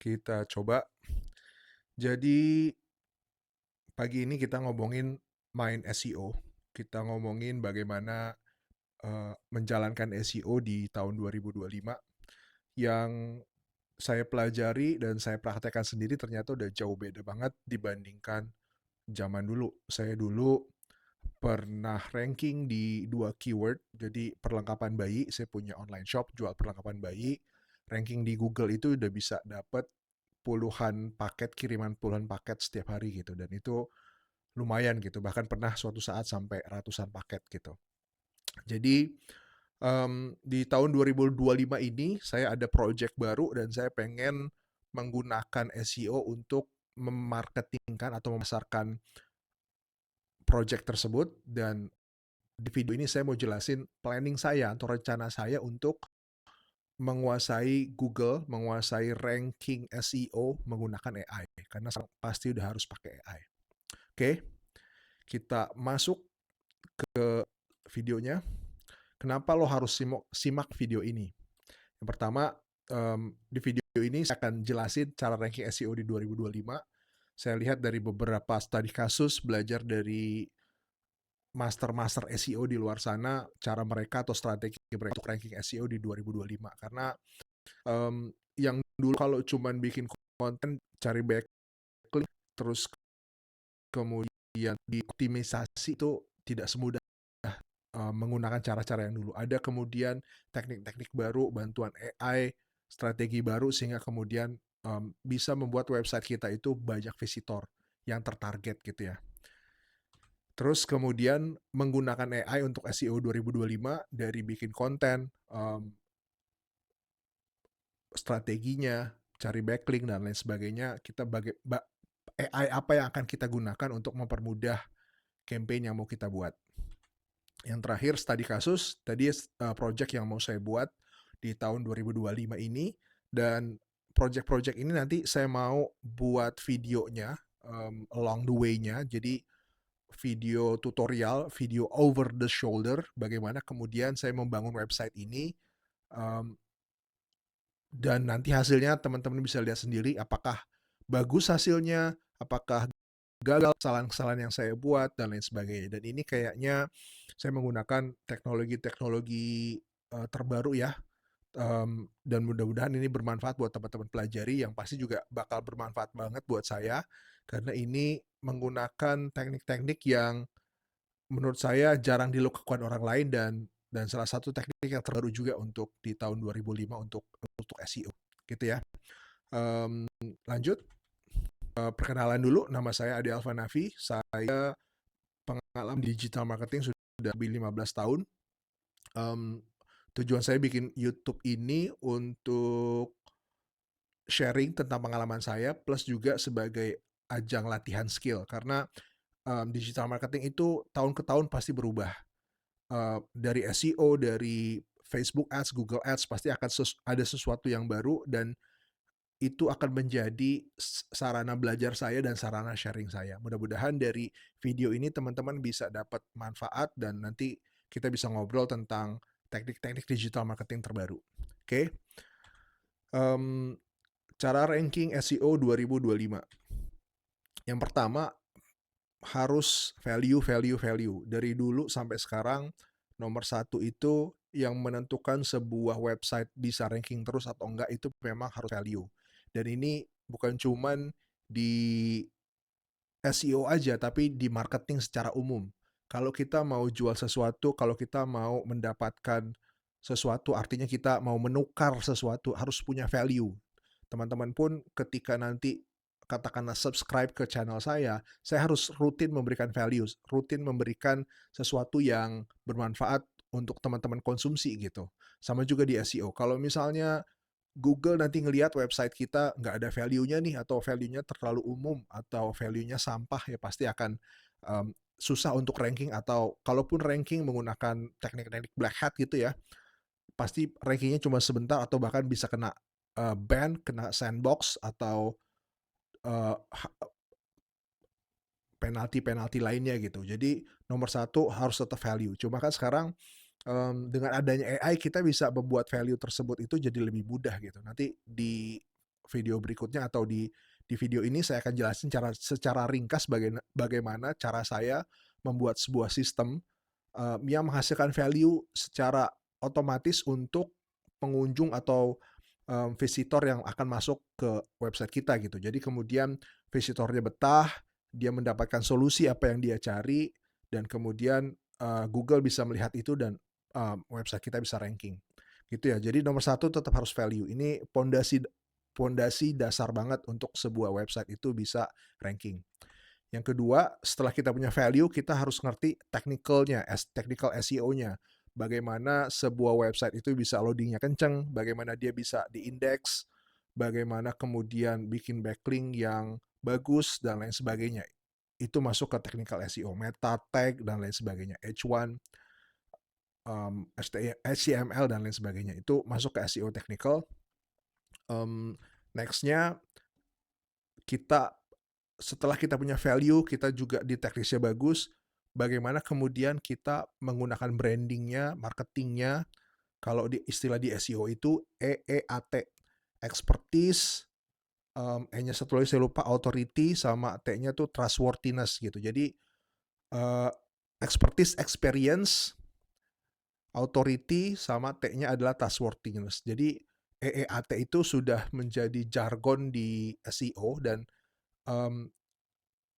kita coba. Jadi pagi ini kita ngomongin main SEO. Kita ngomongin bagaimana menjalankan SEO di tahun 2025 yang saya pelajari dan saya praktekkan sendiri ternyata udah jauh beda banget dibandingkan zaman dulu. Saya dulu pernah ranking di 2 keyword, jadi perlengkapan bayi. Saya punya online shop jual perlengkapan bayi. Ranking di Google itu udah bisa dapat puluhan paket, kiriman puluhan paket setiap hari gitu, dan itu lumayan gitu, bahkan pernah suatu saat sampai ratusan paket gitu. Jadi di tahun 2025 ini saya ada project baru dan saya pengen menggunakan SEO untuk memarketingkan atau memasarkan project tersebut. Dan di video ini saya mau jelasin planning saya atau rencana saya untuk menguasai Google, menguasai ranking SEO menggunakan AI, karena pasti udah harus pakai AI. Oke, kita masuk ke videonya. Kenapa lo harus simak video ini? Yang pertama, di video ini saya akan jelasin cara ranking SEO di 2025. Saya lihat dari beberapa studi kasus, belajar dari master-master SEO di luar sana, cara mereka atau strategi mereka untuk ranking SEO di 2025. Karena yang dulu kalau cuman bikin konten, cari backlink, terus kemudian dioptimisasi, itu tidak semudah menggunakan cara-cara yang dulu. Ada kemudian teknik-teknik baru, bantuan AI, strategi baru, sehingga kemudian bisa membuat website kita itu banyak visitor yang tertarget gitu ya. Terus kemudian menggunakan AI untuk SEO 2025, dari bikin konten, strateginya, cari backlink dan lain sebagainya. AI apa yang akan kita gunakan untuk mempermudah campaign yang mau kita buat. Yang terakhir, studi kasus. Tadi project yang mau saya buat di tahun 2025 ini, dan project-project ini nanti saya mau buat videonya along the way-nya. Jadi video tutorial, video over the shoulder, bagaimana kemudian saya membangun website ini, um, dan nanti hasilnya teman-teman bisa lihat sendiri apakah bagus hasilnya, apakah gagal kesalahan-kesalahan yang saya buat, dan lain sebagainya. Dan ini kayaknya saya menggunakan teknologi-teknologi terbaru ya, dan mudah-mudahan ini bermanfaat buat teman-teman pelajari, yang pasti juga bakal bermanfaat banget buat saya, karena ini menggunakan teknik-teknik yang menurut saya jarang dilakukan orang lain, dan salah satu teknik yang terbaru juga untuk di tahun 2005 untuk SEO gitu ya. Lanjut, perkenalan dulu, nama saya Ade Alfanafi. Saya pengalaman digital marketing sudah lebih 15 tahun. Tujuan saya bikin YouTube ini untuk sharing tentang pengalaman saya, plus juga sebagai ajang latihan skill, karena digital marketing itu tahun ke tahun pasti berubah. Dari SEO, dari Facebook Ads, Google Ads, pasti akan ada sesuatu yang baru, dan itu akan menjadi sarana belajar saya dan sarana sharing saya. Mudah-mudahan dari video ini teman-teman bisa dapat manfaat, dan nanti kita bisa ngobrol tentang teknik-teknik digital marketing terbaru. Oke, cara ranking SEO 2025. Yang pertama, harus value, value, value. Dari dulu sampai sekarang, nomor satu itu yang menentukan sebuah website bisa ranking terus atau enggak, itu memang harus value. Dan ini bukan cuman di SEO aja, tapi di marketing secara umum. Kalau kita mau jual sesuatu, kalau kita mau mendapatkan sesuatu, artinya kita mau menukar sesuatu, harus punya value. Teman-teman pun ketika nanti katakanlah subscribe ke channel saya harus rutin memberikan values, rutin memberikan sesuatu yang bermanfaat untuk teman-teman konsumsi gitu. Sama juga di SEO. Kalau misalnya Google nanti ngelihat website kita nggak ada value-nya nih, atau value-nya terlalu umum, atau value-nya sampah, ya pasti akan susah untuk ranking, atau kalaupun ranking menggunakan teknik-teknik black hat gitu ya, pasti rankingnya cuma sebentar, atau bahkan bisa kena ban, kena sandbox, atau uh, penalti-penalti lainnya gitu. Jadi nomor satu harus tetap value. Cuma kan sekarang dengan adanya AI kita bisa membuat value tersebut itu jadi lebih mudah gitu. Nanti di video berikutnya atau di video ini saya akan jelasin secara ringkas bagaimana cara saya membuat sebuah sistem yang menghasilkan value secara otomatis untuk pengunjung atau visitor yang akan masuk ke website kita gitu. Jadi kemudian visitornya betah, dia mendapatkan solusi apa yang dia cari, dan kemudian Google bisa melihat itu dan website kita bisa ranking. Gitu ya. Jadi nomor satu tetap harus value. Ini pondasi dasar banget untuk sebuah website itu bisa ranking. Yang kedua, setelah kita punya value, kita harus ngerti technical SEO-nya. Bagaimana sebuah website itu bisa loadingnya kenceng, bagaimana dia bisa diindeks, bagaimana kemudian bikin backlink yang bagus, dan lain sebagainya. Itu masuk ke technical SEO, meta tag, dan lain sebagainya. H1, HTML, dan lain sebagainya. Itu masuk ke SEO technical. Next-nya, setelah kita punya value, kita juga di teknisnya bagus, bagaimana kemudian kita menggunakan brandingnya, marketingnya, kalau istilah di SEO itu EEAT, expertise, E-nya satu lagi saya lupa, authority, sama T-nya tuh trustworthiness gitu. Jadi expertise, experience, authority, sama T-nya adalah trustworthiness. Jadi EEAT itu sudah menjadi jargon di SEO, dan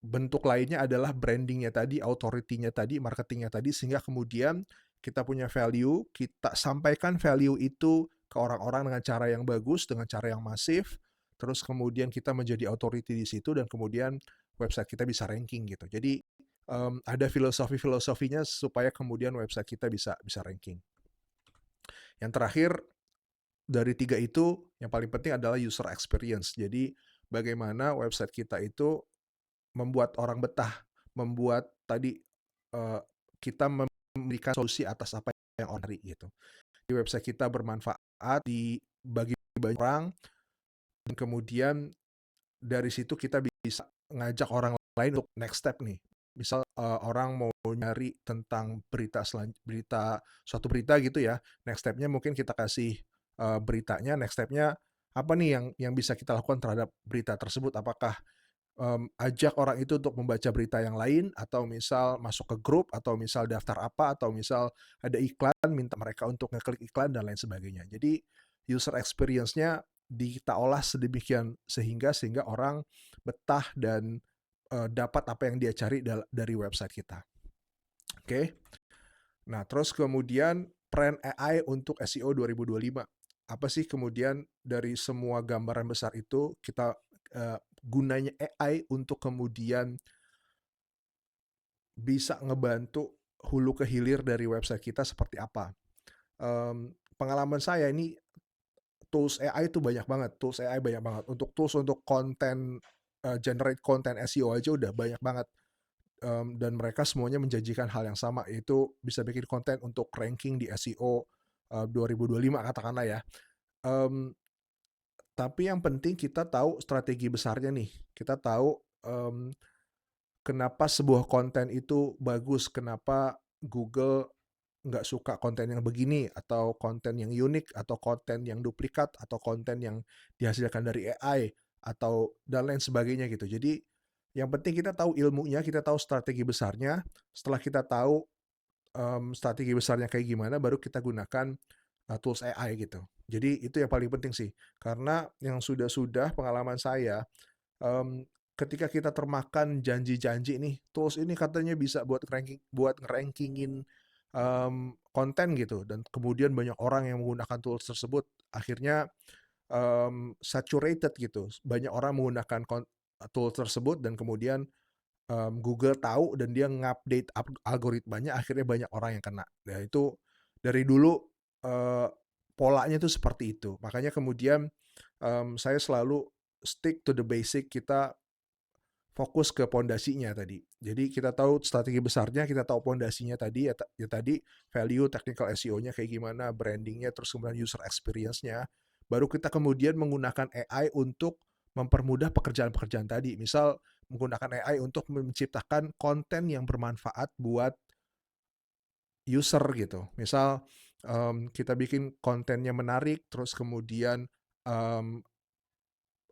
bentuk lainnya adalah brandingnya tadi, authority-nya tadi, marketingnya tadi, sehingga kemudian kita punya value, kita sampaikan value itu ke orang-orang dengan cara yang bagus, dengan cara yang masif, terus kemudian kita menjadi authority di situ, dan kemudian website kita bisa ranking gitu. Jadi ada filosofinya supaya kemudian website kita bisa ranking. Yang terakhir dari 3 itu, yang paling penting adalah user experience. Jadi bagaimana website kita itu membuat orang betah, membuat tadi kita memberikan solusi atas apa yang orang cari gitu. Di website kita bermanfaat bagi banyak orang, dan kemudian dari situ kita bisa ngajak orang lain untuk next step nih. Misal orang mau nyari tentang suatu berita gitu ya, next stepnya mungkin kita kasih beritanya, next stepnya apa nih yang bisa kita lakukan terhadap berita tersebut, apakah ajak orang itu untuk membaca berita yang lain, atau misal masuk ke grup, atau misal daftar apa, atau misal ada iklan, minta mereka untuk ngeklik iklan, dan lain sebagainya. Jadi user experience-nya kita olah sedemikian sehingga orang betah dan dapat apa yang dia cari dari website kita. Oke. Nah, terus kemudian tren AI untuk SEO 2025. Apa sih kemudian dari semua gambaran besar itu kita gunanya AI untuk kemudian bisa ngebantu hulu ke hilir dari website kita seperti apa. Pengalaman saya ini tools AI itu banyak banget. Untuk tools untuk konten, generate konten SEO aja udah banyak banget. Dan mereka semuanya menjanjikan hal yang sama, yaitu bisa bikin konten untuk ranking di SEO 2025 katakanlah ya. Tapi yang penting kita tahu strategi besarnya nih. Kita tahu kenapa sebuah konten itu bagus, kenapa Google nggak suka konten yang begini, atau konten yang unik, atau konten yang duplikat, atau konten yang dihasilkan dari AI, atau dan lain sebagainya gitu. Jadi yang penting kita tahu ilmunya, kita tahu strategi besarnya. Setelah kita tahu strategi besarnya kayak gimana, baru kita gunakan tools AI gitu. Jadi itu yang paling penting sih, karena yang sudah-sudah pengalaman saya, ketika kita termakan janji-janji nih, tools ini katanya bisa buat nge-rankingin konten gitu, dan kemudian banyak orang yang menggunakan tools tersebut, akhirnya saturated gitu, banyak orang menggunakan tools tersebut, dan kemudian Google tahu dan dia ngupdate algoritmanya, akhirnya banyak orang yang kena. Nah itu dari dulu polanya tuh seperti itu. Makanya kemudian saya selalu stick to the basic, kita fokus ke pondasinya tadi. Jadi kita tahu strategi besarnya, kita tahu pondasinya tadi, ya tadi value technical SEO-nya kayak gimana, brandingnya, terus kemudian user experience-nya. Baru kita kemudian menggunakan AI untuk mempermudah pekerjaan-pekerjaan tadi. Misal menggunakan AI untuk menciptakan konten yang bermanfaat buat user gitu. Misal kita bikin kontennya menarik, terus kemudian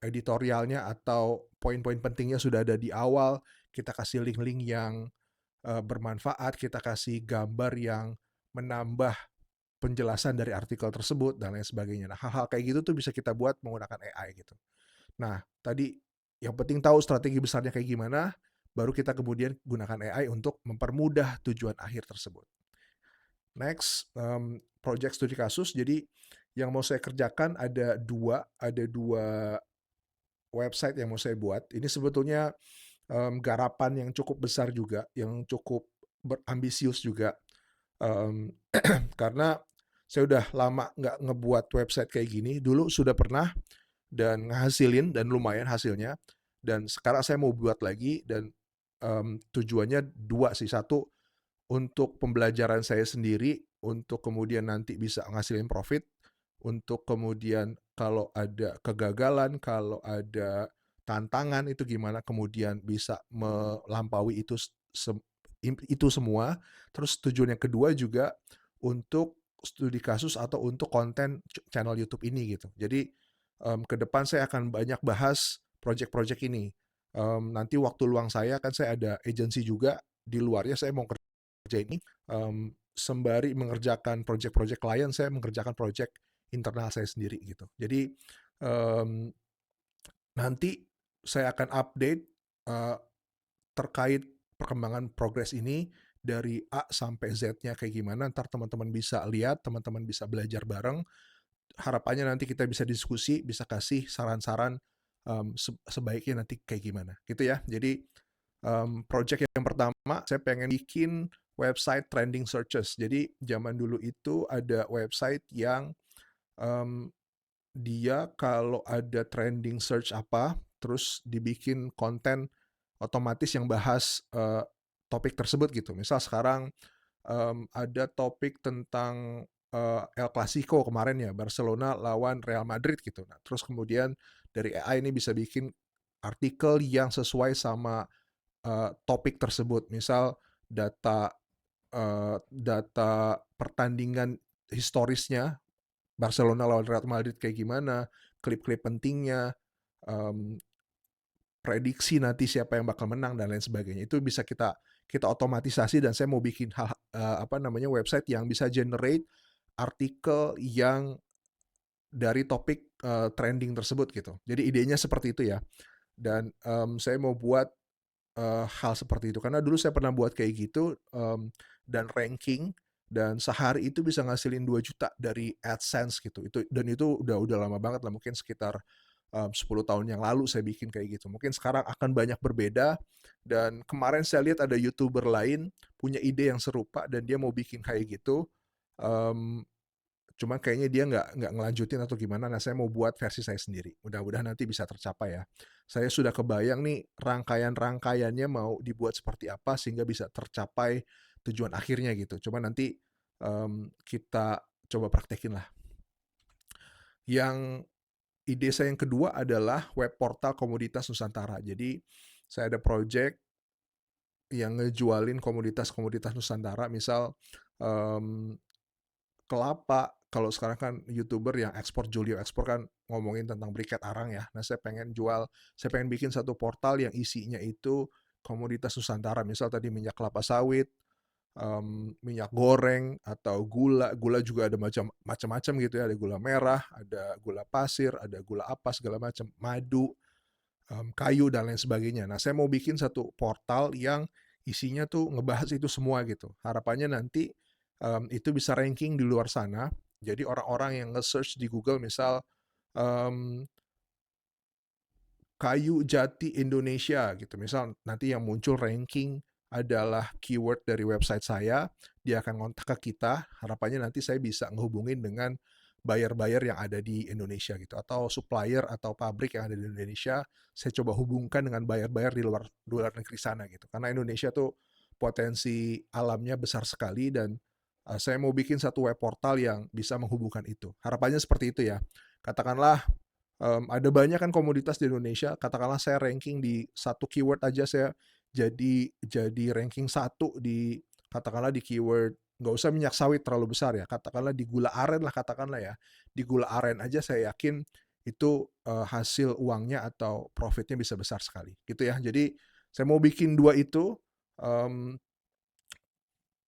editorialnya atau poin-poin pentingnya sudah ada di awal, kita kasih link-link yang bermanfaat, kita kasih gambar yang menambah penjelasan dari artikel tersebut dan lain sebagainya. Nah, hal-hal kayak gitu tuh bisa kita buat menggunakan AI gitu. Nah, tadi yang penting tahu strategi besarnya kayak gimana, baru kita kemudian gunakan AI untuk mempermudah tujuan akhir tersebut. Next, project studi kasus. Jadi yang mau saya kerjakan ada dua website yang mau saya buat. Ini sebetulnya garapan yang cukup besar juga, yang cukup berambisius juga. Karena saya udah lama nggak ngebuat website kayak gini. Dulu sudah pernah dan ngehasilin dan lumayan hasilnya. Dan sekarang saya mau buat lagi dan tujuannya dua sih. Satu, untuk pembelajaran saya sendiri, untuk kemudian nanti bisa ngasilin profit, untuk kemudian kalau ada kegagalan, kalau ada tantangan itu gimana kemudian bisa melampaui itu semua. Terus tujuan yang kedua juga untuk studi kasus atau untuk konten channel YouTube ini gitu. Jadi ke depan saya akan banyak bahas project-project ini. Nanti waktu luang saya kan saya ada agensi juga di luarnya saya mau kerja ini sembari mengerjakan project-project klien saya mengerjakan project internal saya sendiri gitu. Jadi nanti saya akan update terkait perkembangan progres ini dari A sampai Z-nya kayak gimana. Ntar teman-teman bisa lihat, teman-teman bisa belajar bareng. Harapannya nanti kita bisa diskusi, bisa kasih saran-saran sebaiknya nanti kayak gimana, gitu ya. Jadi project yang pertama saya pengen bikin website trending searches. Jadi zaman dulu itu ada website yang dia kalau ada trending search apa, terus dibikin konten otomatis yang bahas topik tersebut gitu. Misal sekarang ada topik tentang El Clasico kemarin ya, Barcelona lawan Real Madrid gitu. Nah, terus kemudian dari AI ini bisa bikin artikel yang sesuai sama topik tersebut. Misal data pertandingan historisnya Barcelona lawan Real Madrid kayak gimana, klip-klip pentingnya, um, prediksi nanti siapa yang bakal menang dan lain sebagainya. Itu bisa kita otomatisasi dan saya mau bikin website yang bisa generate artikel yang dari topik trending tersebut gitu. Jadi idenya seperti itu ya. Dan saya mau buat hal seperti itu karena dulu saya pernah buat kayak gitu dan ranking dan sehari itu bisa ngasilin 2 juta dari AdSense gitu. Itu udah lama banget lah mungkin sekitar 10 tahun yang lalu saya bikin kayak gitu. Mungkin sekarang akan banyak berbeda dan kemarin saya lihat ada YouTuber lain punya ide yang serupa dan dia mau bikin kayak gitu. Um, Cuman kayaknya dia nggak ngelanjutin atau gimana. Nah, saya mau buat versi saya sendiri. Mudah-mudahan nanti bisa tercapai ya. Saya sudah kebayang nih rangkaian-rangkaiannya mau dibuat seperti apa sehingga bisa tercapai tujuan akhirnya gitu. Cuma nanti kita coba praktekin lah. Yang ide saya yang kedua adalah web portal komoditas Nusantara. Jadi saya ada project yang ngejualin komoditas-komoditas Nusantara. Misal kelapa, kalau sekarang kan YouTuber yang ekspor Julio ekspor kan ngomongin tentang briket arang ya. Nah, saya pengen bikin satu portal yang isinya itu komoditas Nusantara. Misal tadi minyak kelapa sawit, minyak goreng atau gula. Gula juga ada macam-macam gitu ya. Ada gula merah, ada gula pasir, ada gula apa segala macam, madu, kayu dan lain sebagainya. Nah, saya mau bikin satu portal yang isinya tuh ngebahas itu semua gitu. Harapannya nanti itu bisa ranking di luar sana. Jadi orang-orang yang nge-search di Google misal um, kayu jati Indonesia gitu. Misal nanti yang muncul ranking adalah keyword dari website saya, dia akan kontak ke kita. Harapannya nanti saya bisa ngehubungin dengan buyer-buyer yang ada di Indonesia gitu atau supplier atau pabrik yang ada di Indonesia. Saya coba hubungkan dengan buyer-buyer di luar negeri sana gitu. Karena Indonesia tuh potensi alamnya besar sekali dan saya mau bikin satu web portal yang bisa menghubungkan itu. Harapannya seperti itu ya. Katakanlah ada banyak kan komoditas di Indonesia, katakanlah saya ranking di satu keyword aja saya jadi ranking satu di katakanlah di keyword nggak usah minyak sawit terlalu besar ya, katakanlah di gula aren lah katakanlah ya, di gula aren aja saya yakin itu hasil uangnya atau profitnya bisa besar sekali gitu ya. Jadi saya mau bikin dua itu, um,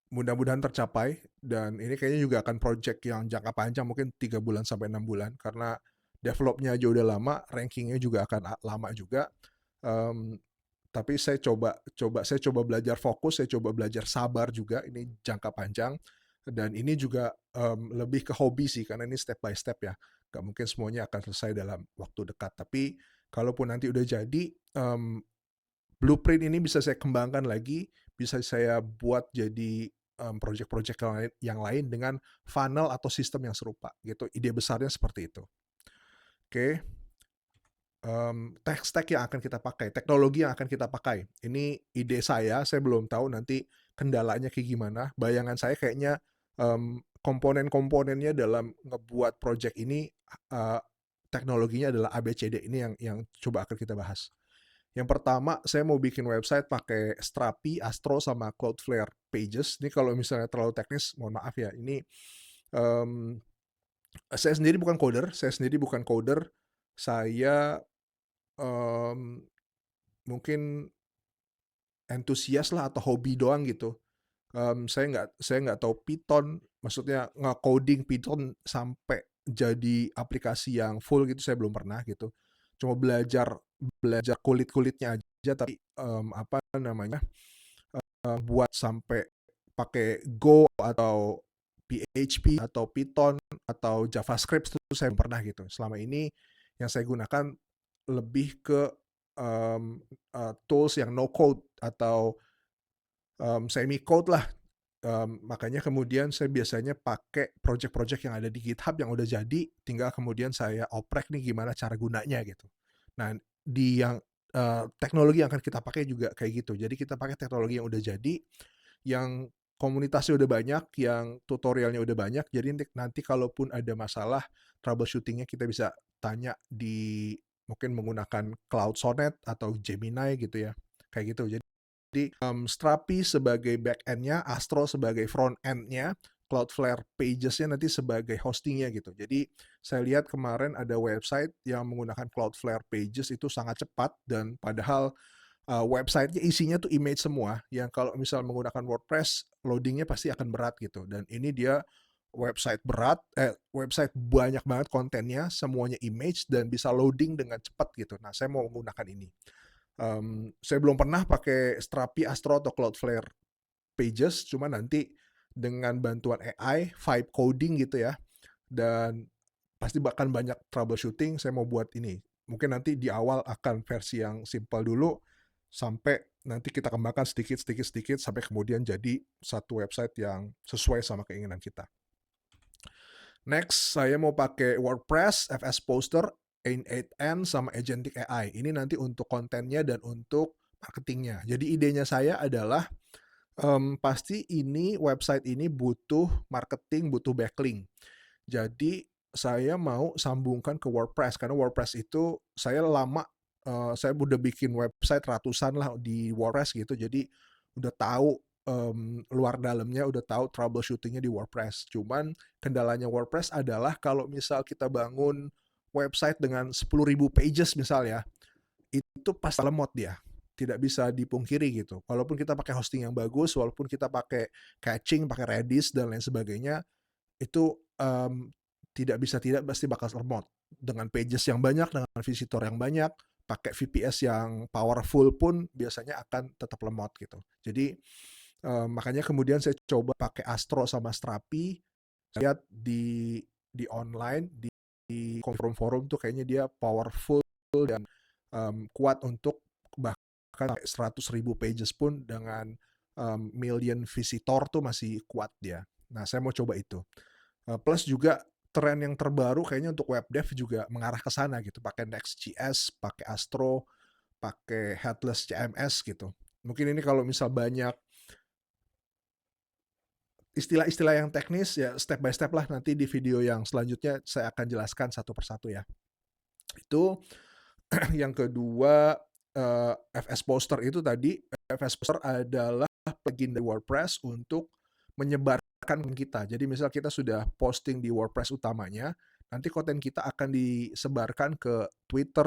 mudah-mudahan tercapai, dan ini kayaknya juga akan project yang jangka panjang, mungkin 3 bulan sampai 6 bulan, karena developnya aja udah lama, rankingnya juga akan lama juga. Um, tapi saya coba belajar fokus, saya coba belajar sabar juga, ini jangka panjang, dan ini juga lebih ke hobi sih, karena ini step by step ya, gak mungkin semuanya akan selesai dalam waktu dekat. Tapi kalaupun nanti udah jadi, blueprint ini bisa saya kembangkan lagi, bisa saya buat jadi project-project yang lain dengan funnel atau sistem yang serupa gitu. Ide besarnya seperti itu. Oke. Tech stack yang akan kita pakai, teknologi yang akan kita pakai. Ini ide saya belum tahu nanti kendalanya kayak gimana. Bayangan saya kayaknya komponen-komponennya dalam ngebuat project ini, uh, teknologinya adalah ABCD. Ini yang coba akan kita bahas. Yang pertama, saya mau bikin website pakai Strapi, Astro, sama Cloudflare Pages. Ini kalau misalnya terlalu teknis, mohon maaf ya. Ini um, saya sendiri bukan coder. Saya mungkin entusias lah atau hobi doang gitu. Saya nggak tahu Python, maksudnya nge-coding Python sampai jadi aplikasi yang full gitu, saya belum pernah gitu. Cuma belajar belajar kulit-kulitnya aja, tapi apa namanya, buat sampai pakai Go atau PHP atau Python atau JavaScript itu saya belum pernah gitu. Selama ini yang saya gunakan lebih ke tools yang no code atau semi code lah. Makanya kemudian saya biasanya pakai project-project yang ada di GitHub yang udah jadi, tinggal kemudian saya oprek nih gimana cara gunanya gitu. Nah, di yang teknologi yang akan kita pakai juga kayak gitu. Jadi kita pakai teknologi yang udah jadi, yang komunitasnya udah banyak, yang tutorialnya udah banyak. Jadi nanti kalaupun ada masalah troubleshootingnya kita bisa tanya di mungkin menggunakan Cloud Sonnet atau Gemini gitu ya, kayak gitu. Jadi Strapi sebagai back end-nya, Astro sebagai front end-nya, Cloudflare Pages-nya nanti sebagai hostingnya gitu. Jadi saya lihat kemarin ada website yang menggunakan Cloudflare Pages itu sangat cepat, dan padahal website-nya isinya tuh image semua, yang kalau misal menggunakan WordPress loadingnya pasti akan berat gitu. Dan ini dia website banyak banget kontennya, semuanya image dan bisa loading dengan cepat gitu. Nah, saya mau menggunakan ini. Saya belum pernah pakai Strapi, Astro, atau Cloudflare Pages, cuma nanti dengan bantuan AI, vibe coding gitu ya, dan pasti bahkan banyak troubleshooting, saya mau buat ini. Mungkin nanti di awal akan versi yang simple dulu, sampai nanti kita kembangkan sedikit sampai kemudian jadi satu website yang sesuai sama keinginan kita. Next, saya mau pakai WordPress, FS Poster, N8N, sama Agentic AI. Ini nanti untuk kontennya dan untuk marketingnya. Jadi idenya saya adalah pasti ini website ini butuh marketing, butuh backlink. Jadi saya mau sambungkan ke WordPress, karena WordPress itu saya lama, saya udah bikin website ratusan lah di WordPress gitu. Jadi udah tahu luar dalamnya, udah tahu troubleshootingnya di WordPress. Cuman kendalanya WordPress adalah kalau misal kita bangun website dengan 10.000 pages misal ya, itu pasti lemot dia. Tidak bisa dipungkiri gitu. Walaupun kita pakai hosting yang bagus, walaupun kita pakai caching, pakai Redis dan lain sebagainya, itu tidak pasti bakal lemot. Dengan pages yang banyak, dengan visitor yang banyak, pakai VPS yang powerful pun biasanya akan tetap lemot gitu. Jadi makanya kemudian saya coba pakai Astro sama Strapi. Saya lihat di online, di forum-forum tuh kayaknya dia powerful dan kuat untuk bahkan 100.000 pages pun dengan million visitor tuh masih kuat dia. Nah, saya mau coba itu. Plus juga tren yang terbaru kayaknya untuk web dev juga mengarah ke sana gitu, pakai Next.js, pakai Astro, pakai Headless CMS gitu. Mungkin ini kalau misal banyak istilah-istilah yang teknis ya, step by step lah, nanti di video yang selanjutnya saya akan jelaskan satu persatu ya. Itu yang kedua, FS Poster itu tadi. FS Poster adalah plugin dari WordPress untuk menyebarkan kita. Jadi misal kita sudah posting di WordPress utamanya, Nanti konten kita akan disebarkan ke Twitter,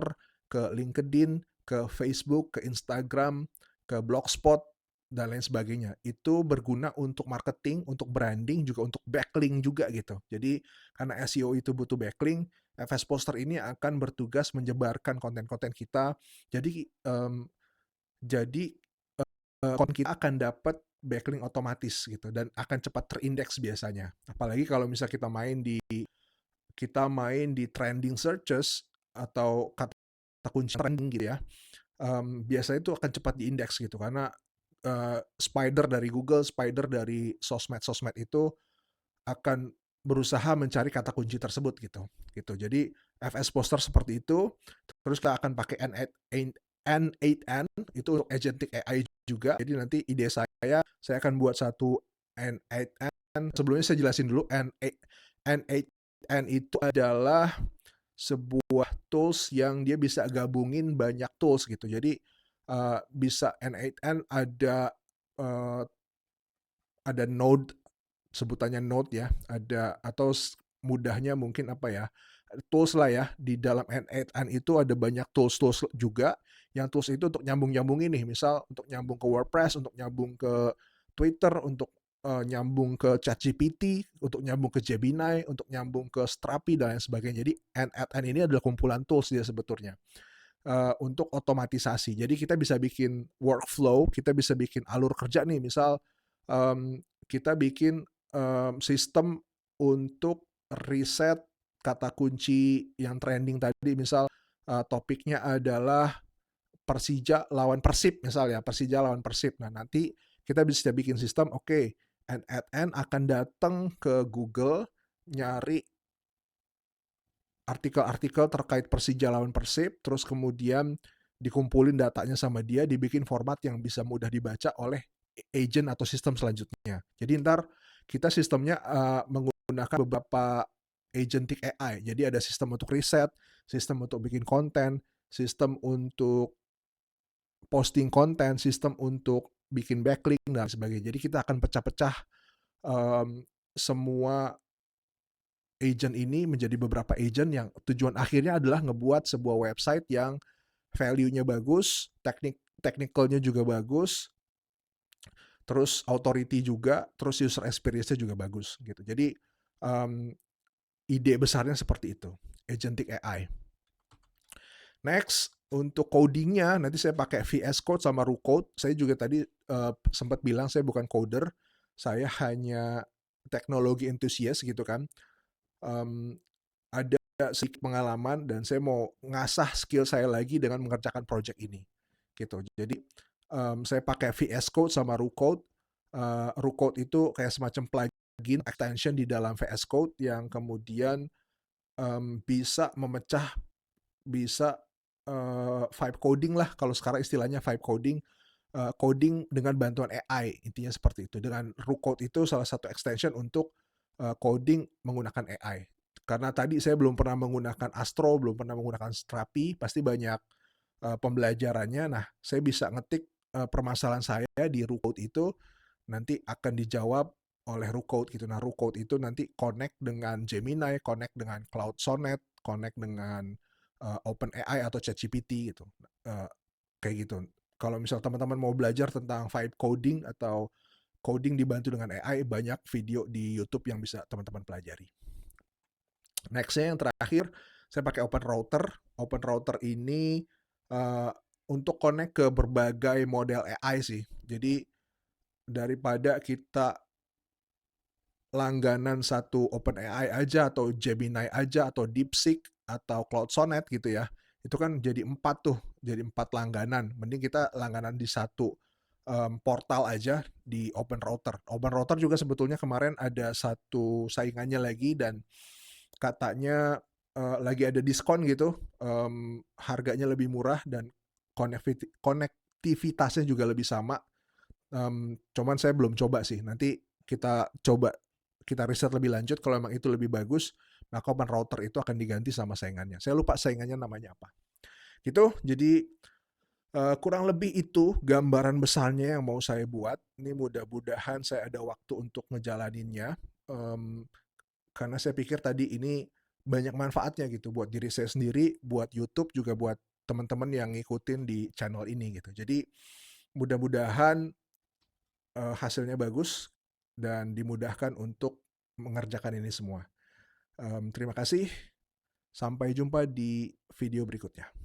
ke LinkedIn, ke Facebook, ke Instagram, ke Blogspot, dan lain sebagainya. Itu berguna untuk marketing, untuk branding, juga untuk backlink juga gitu. Jadi karena SEO itu butuh backlink, FS Poster ini akan bertugas menyebarkan konten-konten kita. Jadi konten kita akan dapat backlink otomatis gitu dan akan cepat terindeks biasanya. Apalagi kalau misalnya kita main di trending searches atau kata kunci trending gitu ya, biasanya itu akan cepat diindeks gitu karena spider dari Google, spider dari sosmed-sosmed itu akan berusaha mencari kata kunci tersebut gitu. Gitu. Jadi FS Poster seperti itu. Terus kita akan pakai N8N itu untuk agentic AI juga. Jadi nanti ide saya akan buat satu N8N. Sebelumnya saya jelasin dulu N8N itu adalah sebuah tools yang dia bisa gabungin banyak tools gitu. Jadi bisa N8N uh, ada node, sebutannya node ya, ada atau mudahnya mungkin apa ya, tools lah ya. Di dalam N8N itu ada banyak tools-tools juga, yang tools itu untuk nyambung-nyambung ini, misal untuk nyambung ke WordPress, untuk nyambung ke Twitter, untuk nyambung ke ChatGPT, untuk nyambung ke Gemini, untuk nyambung ke Strapi dan lain sebagainya. Jadi N8N ini adalah kumpulan tools dia sebetulnya untuk otomatisasi. Jadi kita bisa bikin workflow, kita bisa bikin alur kerja nih. Misal kita bikin sistem untuk riset kata kunci yang trending tadi. Misal topiknya adalah Persija lawan Persib misal ya, Persija lawan Persib. Nah nanti kita bisa bikin sistem, oke, N8N akan datang ke Google nyari artikel-artikel terkait Persija lawan Persib, terus kemudian dikumpulin datanya sama dia, dibikin format yang bisa mudah dibaca oleh agent atau sistem selanjutnya. Jadi ntar kita sistemnya menggunakan beberapa agentic AI. Jadi ada sistem untuk riset, sistem untuk bikin konten, sistem untuk posting konten, sistem untuk bikin backlink dan sebagainya. Jadi kita akan pecah-pecah semua agent ini menjadi beberapa agent yang tujuan akhirnya adalah ngebuat sebuah website yang value-nya bagus, technicalnya juga bagus, terus authority juga, terus user experience-nya juga bagus gitu. Jadi ide besarnya seperti itu, agentic AI. Next, untuk codingnya nanti saya pakai VS Code sama RuCode. Saya juga tadi sempat bilang saya bukan coder, saya hanya teknologi enthusiast gitu kan. Ada sedikit pengalaman dan saya mau ngasah skill saya lagi dengan mengerjakan project ini gitu. Jadi saya pakai VS Code sama RuCode. RuCode itu kayak semacam plugin extension di dalam VS Code yang kemudian bisa memecah, bisa vibe coding lah kalau sekarang istilahnya vibe coding. Coding dengan bantuan AI, intinya seperti itu. Dengan RuCode itu salah satu extension untuk coding menggunakan AI. Karena tadi saya belum pernah menggunakan Astro, belum pernah menggunakan Strapi, pasti banyak pembelajarannya. Nah, saya bisa ngetik permasalahan saya di RuCode itu, nanti akan dijawab oleh RuCode gitu. Nah, RuCode itu nanti connect dengan Gemini, connect dengan Cloud Sonnet, connect dengan OpenAI atau ChatGPT gitu. Kayak gitu. Kalau misal teman-teman mau belajar tentang vibe coding atau coding dibantu dengan AI, banyak video di YouTube yang bisa teman-teman pelajari. Nextnya yang terakhir, saya pakai Open Router. Open Router ini untuk connect ke berbagai model AI sih. Jadi daripada kita langganan satu OpenAI aja atau Gemini aja atau DeepSeek atau Cloud Sonnet gitu ya, itu kan jadi 4 tuh, jadi 4 langganan. Mending kita langganan di satu portal aja di Open Router. Open Router juga sebetulnya kemarin ada satu saingannya lagi dan katanya lagi ada diskon gitu, harganya lebih murah dan konektivitasnya juga lebih sama. Cuman saya belum coba sih. Nanti kita coba, kita riset lebih lanjut. Kalau memang itu lebih bagus, maka Open Router itu akan diganti sama saingannya. Saya lupa saingannya namanya apa. Gitu. Jadi kurang lebih itu gambaran besarnya yang mau saya buat. Ini mudah-mudahan saya ada waktu untuk ngejalaninnya. Karena saya pikir tadi ini banyak manfaatnya gitu buat diri saya sendiri, buat YouTube, juga buat teman-teman yang ngikutin di channel ini gitu. Jadi mudah-mudahan, hasilnya bagus dan dimudahkan untuk mengerjakan ini semua. Terima kasih, sampai jumpa di video berikutnya.